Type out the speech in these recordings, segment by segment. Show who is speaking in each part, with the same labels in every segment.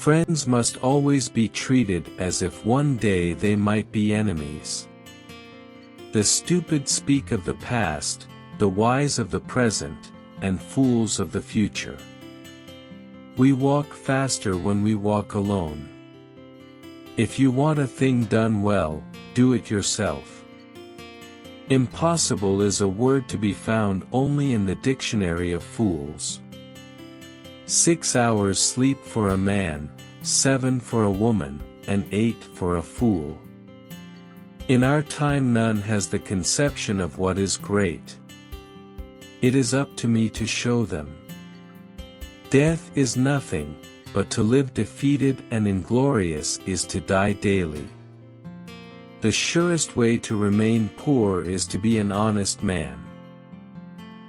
Speaker 1: Friends must always be treated as if one day they might be enemies. The stupid speak of the past, the wise of the present, and fools of the future. We walk faster when we walk alone. If you want a thing done well, do it yourself. Impossible is a word to be found only in the dictionary of fools. 6 hours sleep for a man, 7 for a woman, and 8 for a fool. In our time none has the conception of what is great. It is up to me to show them. Death is nothing, but to live defeated and inglorious is to die daily. The surest way to remain poor is to be an honest man.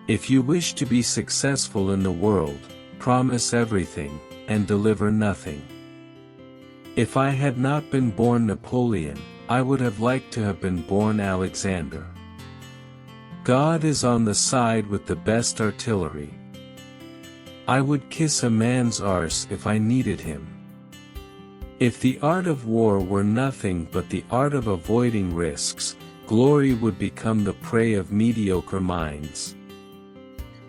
Speaker 1: If you wish to be successful in the world, promise everything, and deliver nothing. If I had not been born Napoleon, I would have liked to have been born Alexander. God is on the side with the best artillery. I would kiss a man's arse if I needed him. If the art of war were nothing but the art of avoiding risks, glory would become the prey of mediocre minds.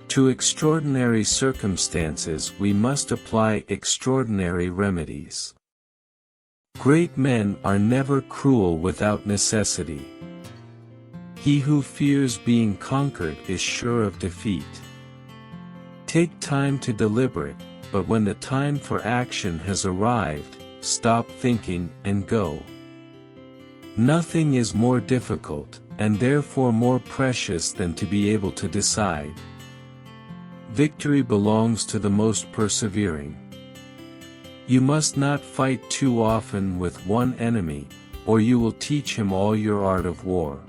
Speaker 1: To extraordinary circumstances we must apply extraordinary remedies. Great men are never cruel without necessity. He who fears being conquered is sure of defeat. Take time to deliberate, but when the time for action has arrived, stop thinking and go. Nothing is more difficult, and therefore more precious than to be able to decide. Victory belongs to the most persevering. You must not fight too often with one enemy, or you will teach him all your art of war.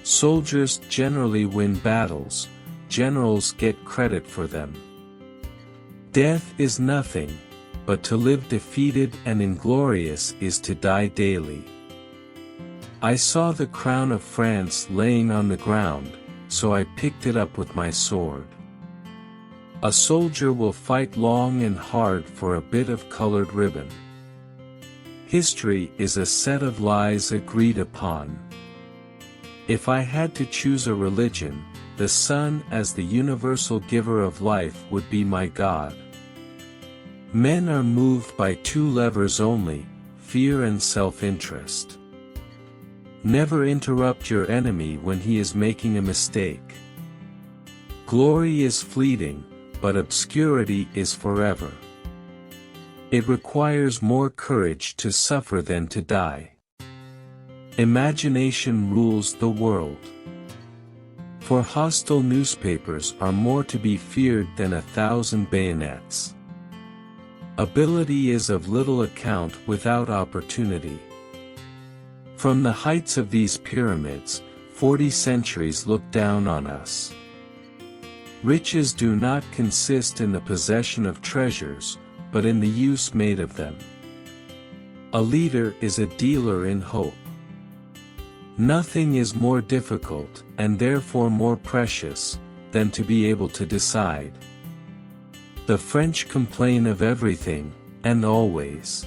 Speaker 1: Soldiers generally win battles, generals get credit for them. Death is nothing, but to live defeated and inglorious is to die daily. I saw the crown of France laying on the ground, so I picked it up with my sword. A soldier will fight long and hard for a bit of colored ribbon. History is a set of lies agreed upon. If I had to choose a religion, the sun as the universal giver of life would be my God. Men are moved by two levers only, fear and self-interest. Never interrupt your enemy when he is making a mistake. Glory is fleeting, but obscurity is forever. It requires more courage to suffer than to die. Imagination rules the world. For hostile newspapers are more to be feared than 1,000 bayonets. Ability is of little account without opportunity. From the heights of these pyramids, 40 centuries look down on us. Riches do not consist in the possession of treasures, but in the use made of them. A leader is a dealer in hope. Nothing is more difficult, and therefore more precious, than to be able to decide. The French complain of everything, and always.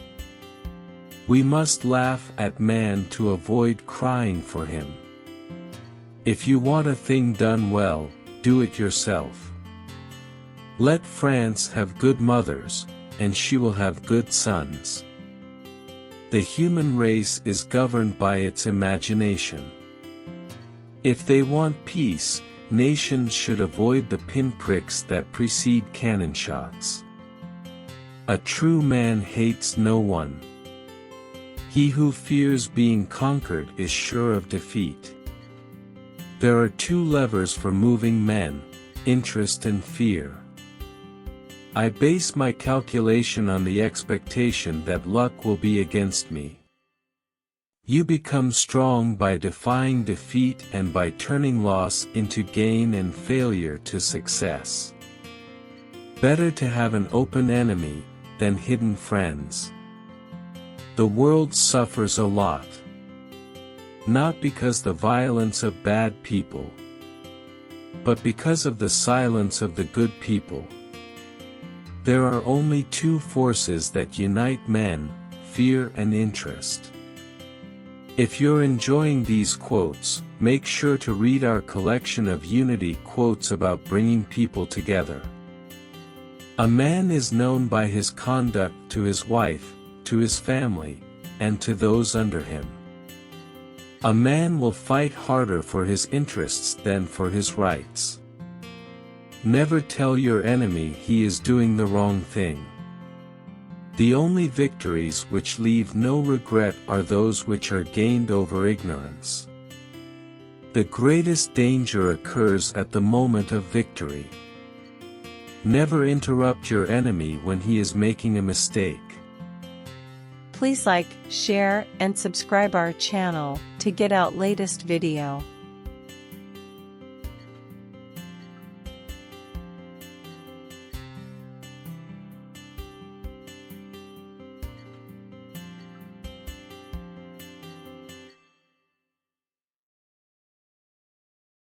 Speaker 1: We must laugh at man to avoid crying for him. If you want a thing done well, do it yourself. Let France have good mothers, and she will have good sons. The human race is governed by its imagination. If they want peace, nations should avoid the pinpricks that precede cannon shots. A true man hates no one. He who fears being conquered is sure of defeat. There are two levers for moving men, interest and fear. I base my calculation on the expectation that luck will be against me. You become strong by defying defeat and by turning loss into gain and failure to success. Better to have an open enemy than hidden friends. The world suffers a lot. Not because the violence of bad people, but because of the silence of the good people. There are only two forces that unite men, fear and interest. If you're enjoying these quotes, make sure to read our collection of unity quotes about bringing people together. A man is known by his conduct to his wife, to his family, and to those under him. A man will fight harder for his interests than for his rights. Never tell your enemy he is doing the wrong thing. The only victories which leave no regret are those which are gained over ignorance. The greatest danger occurs at the moment of victory. Never interrupt your enemy when he is making a mistake.
Speaker 2: Please like, share, and subscribe our channel to get out latest video.